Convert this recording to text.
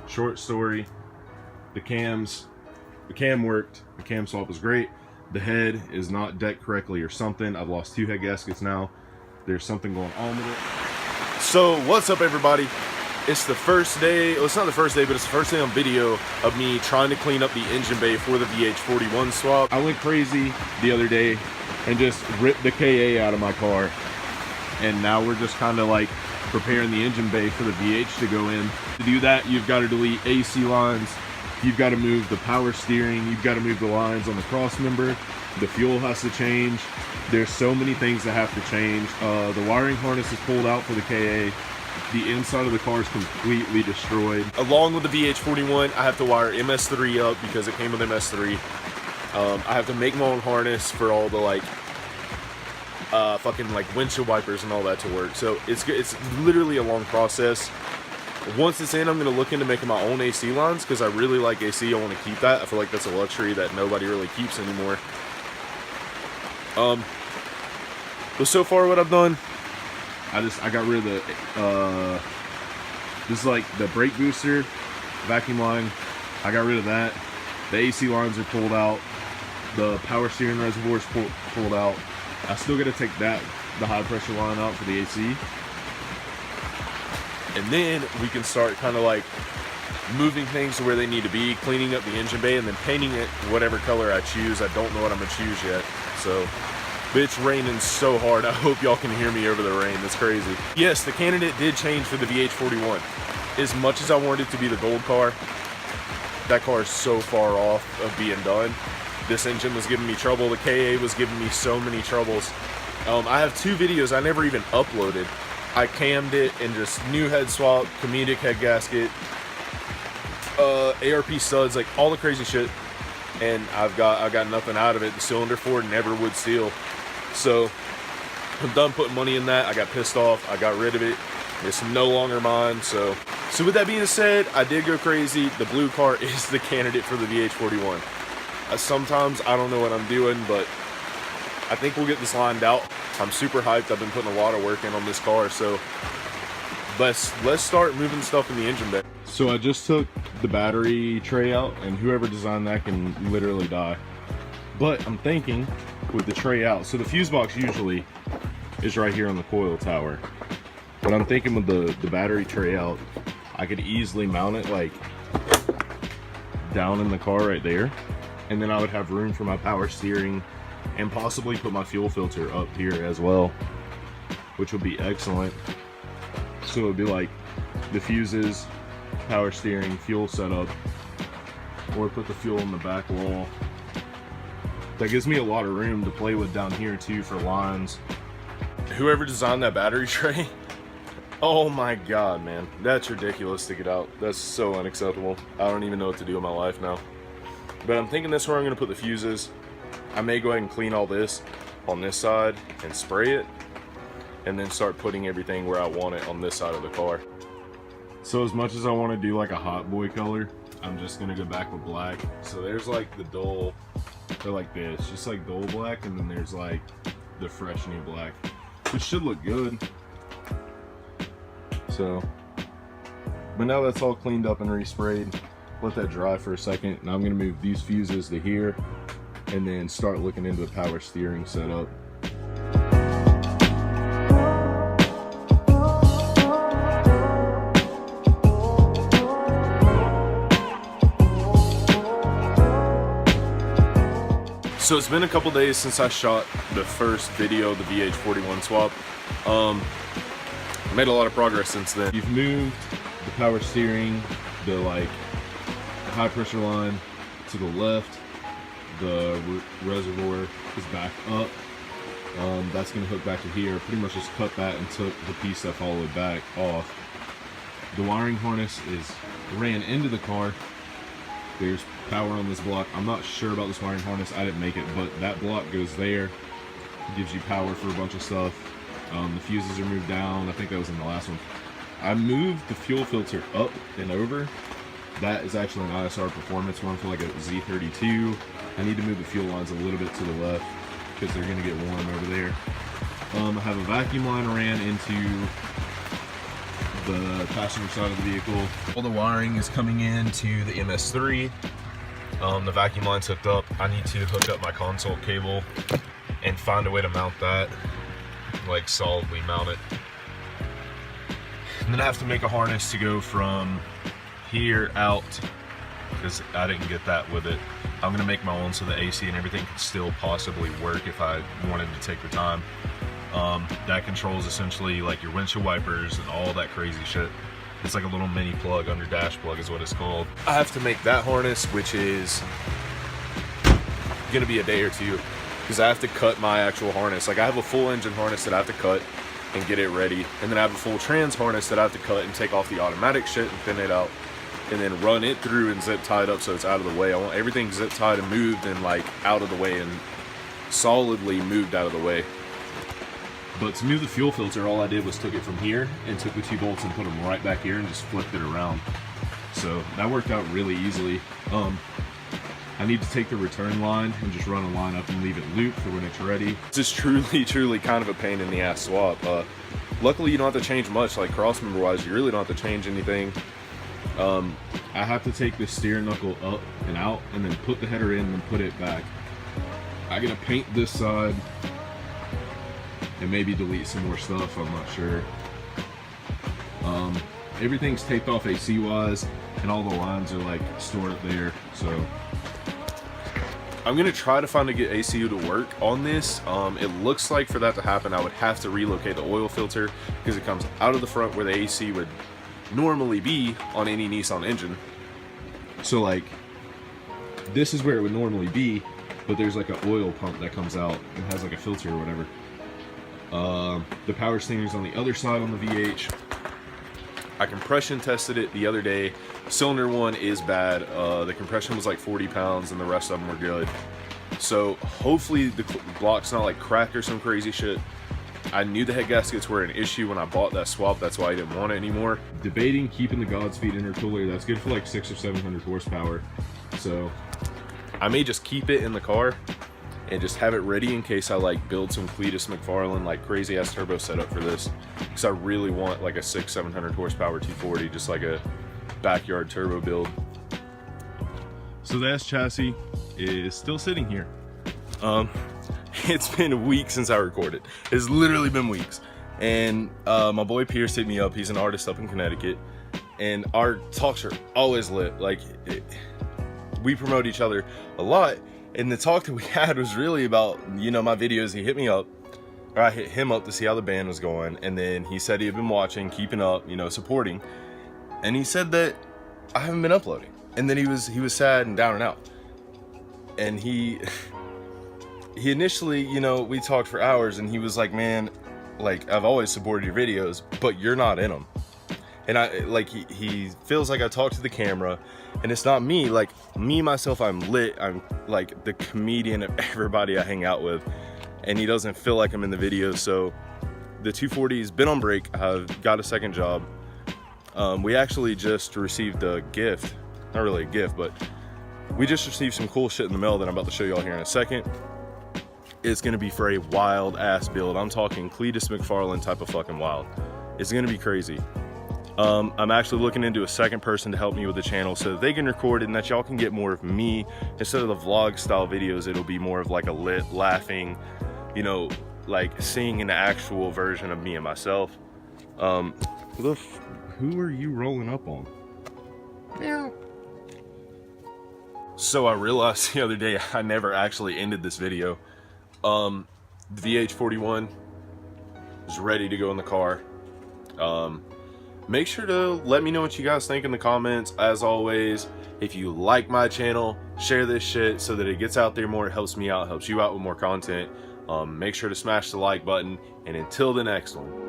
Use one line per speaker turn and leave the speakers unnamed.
Short story, the cam worked, the cam swap was great. The head is not decked correctly or something. I've lost 2 head gaskets now. There's something going on with it. So what's up, everybody? It's the first day, well, it's not the first day, but it's the first day on video of me trying to clean up the engine bay for the vh41 swap. I went crazy the other day and just ripped the KA out of my car, and now we're just kind of like preparing the engine bay for the VH to go in. To do that, you've got to delete AC lines, you've got to move the power steering, you've got to move the lines on the cross member, the fuel has to change. There's so many things that have to change. The wiring harness is pulled out for the KA. The inside of the car is completely destroyed. Along with the vh41, I have to wire MS3 up because it came with MS3. I have to make my own harness for all the like fucking like windshield wipers and all that to work. So it's literally a long process. Once it's in, I'm gonna look into making my own AC lines because I really like AC. I want to keep that. I feel like that's a luxury that nobody really keeps anymore. But so far what I've done, I got rid of the this is like the brake booster vacuum line. I got rid of that. The AC lines are pulled out. The power steering reservoir is pulled out. I still got to take the high pressure line out for the AC. And then we can start kind of like moving things to where they need to be, cleaning up the engine bay, and then painting it whatever color I choose. I don't know what I'm gonna choose yet. So, but it's raining so hard. I hope y'all can hear me over the rain. That's crazy. Yes, the candidate did change for the vh41. As much as I wanted it to be the gold car, that car is so far off of being done. This engine was giving me trouble. The KA was giving me so many troubles. I have 2 videos I never even uploaded. I cammed it and just new head swap, comedic head gasket, ARP studs, like all the crazy shit. And I got nothing out of it. The cylinder for it never would seal. So I'm done putting money in that. I got pissed off. I got rid of it. It's no longer mine. So with that being said, I did go crazy. The blue car is the candidate for the vh41. Sometimes I don't know what I'm doing, but I think we'll get this lined out. I'm super hyped. I've been putting a lot of work in on this car, so let's start moving stuff in the engine bay. So I just took the battery tray out, and whoever designed that can literally die. But I'm thinking with the tray out, so the fuse box usually is right here on the coil tower. But I'm thinking with the battery tray out, I could easily mount it like down in the car right there. And then I would have room for my power steering and possibly put my fuel filter up here as well, which would be excellent. So it would be like the fuses, power steering, fuel setup, or put the fuel in the back wall. That gives me a lot of room to play with down here too for lines. Whoever designed that battery tray, oh my god, man, that's ridiculous to get out. That's so unacceptable. I don't even know what to do with my life now. But I'm thinking this is where I'm going to put the fuses. I may go ahead and clean all this on this side and spray it, and then start putting everything where I want it on this side of the car. So as much as I want to do like a hot boy color, I'm just going to go back with black. So there's like the dull, they're like this, just like dull black, and then there's like the fresh new black, which should look good. So, but now that's all cleaned up and resprayed. Let that dry for a second. Now I'm going to move these fuses to here and then start looking into the power steering setup. So it's been a couple days since I shot the first video of the vh41 swap. Made a lot of progress since then. You've moved the power steering, the like high pressure line to the left. The reservoir is back up. That's going to hook back to here. Pretty much just cut that and took the piece that followed back off. The wiring harness is ran into the car. There's power on this block. I'm not sure about this wiring harness. I didn't make it, but that block goes there. It gives you power for a bunch of stuff. The fuses are moved down. I think that was in the last one. I moved the fuel filter up and over. That is actually an ISR performance one for like a Z32. I need to move the fuel lines a little bit to the left because they're going to get warm over there. I have a vacuum line ran into the passenger side of the vehicle. All the wiring is coming into the MS3. The vacuum line's hooked up. I need to hook up my console cable and find a way to mount that, like solidly mount it. And then I have to make a harness to go from here out, because I didn't get that with it. I'm gonna make my own so the AC and everything can still possibly work if I wanted to take the time. That controls essentially like your windshield wipers and all that crazy shit. It's like a little mini plug, under dash plug is what it's called. I have to make that harness, which is gonna be a day or two, because I have to cut my actual harness. Like I have a full engine harness that I have to cut and get it ready, and then I have a full trans harness that I have to cut and take off the automatic shit and thin it out, and then run it through and zip tie it up so it's out of the way. I want everything zip tied and moved and like out of the way and solidly moved out of the way. But to move the fuel filter, all I did was took it from here and took the 2 bolts and put them right back here and just flipped it around. So that worked out really easily. I need to take the return line and just run a line up and leave it looped for when it's ready. This is truly kind of a pain in the ass swap. Luckily you don't have to change much, like cross member wise, you really don't have to change anything. I have to take the steering knuckle up and out and then put the header in and put it back. I gotta paint this side and maybe delete some more stuff, I'm not sure. Everything's taped off AC wise and all the lines are like stored up there, so I'm gonna try to find a good ACU to work on this. It looks like for that to happen I would have to relocate the oil filter, because it comes out of the front where the AC would normally be on any Nissan engine. So like this is where it would normally be, but there's like an oil pump that comes out and has like a filter or whatever. The power steering is on the other side on the VH. I compression tested it the other day. Cylinder 1 is bad. The compression was like 40 pounds and the rest of them were good. So hopefully the block's not like cracked or some crazy shit. I knew the head gaskets were an issue when I bought that swap. That's why I didn't want it anymore. Debating keeping the Godspeed intercooler. That's good for like 600 or 700 horsepower. So I may just keep it in the car and just have it ready in case I like build some Cletus McFarlane like crazy ass turbo setup for this, because I really want like a 600-700 horsepower 240, just like a backyard turbo build. So the S chassis is still sitting here. It's been weeks since I recorded. It's literally been weeks. And my boy Pierce hit me up. He's an artist up in Connecticut, and our talks are always lit. Like we promote each other a lot. And the talk that we had was really about, you know, my videos. He hit me up, or I hit him up to see how the band was going. And then he said he had been watching, keeping up, you know, supporting. And he said that I haven't been uploading. And then he was sad and down and out. And he initially, you know, we talked for hours and he was like, man, like I've always supported your videos, but you're not in them. And I like he feels like I talk to the camera, and it's not me. Like me myself, I'm lit. I'm like the comedian of everybody I hang out with, and he doesn't feel like I'm in the video. So the 240's been on break. I've got a second job. We actually just received a gift. Not really a gift, but we just received some cool shit in the mail that I'm about to show y'all here in a second. It's gonna be for a wild ass build. I'm talking Cletus McFarlane type of fucking wild. It's gonna be crazy. I'm actually looking into a second person to help me with the channel so that they can record it and that y'all can get more of me. Instead of the vlog style videos, it'll be more of like a lit, laughing, you know, like seeing an actual version of me and myself. Who are you rolling up on? Meow. So I realized the other day I never actually ended this video. The vh41 is ready to go in the car. Make sure to let me know what you guys think in the comments. As always, if you like my channel, share this shit so that it gets out there more. It helps me out, helps you out with more content. Make sure to smash the like button, and until the next one.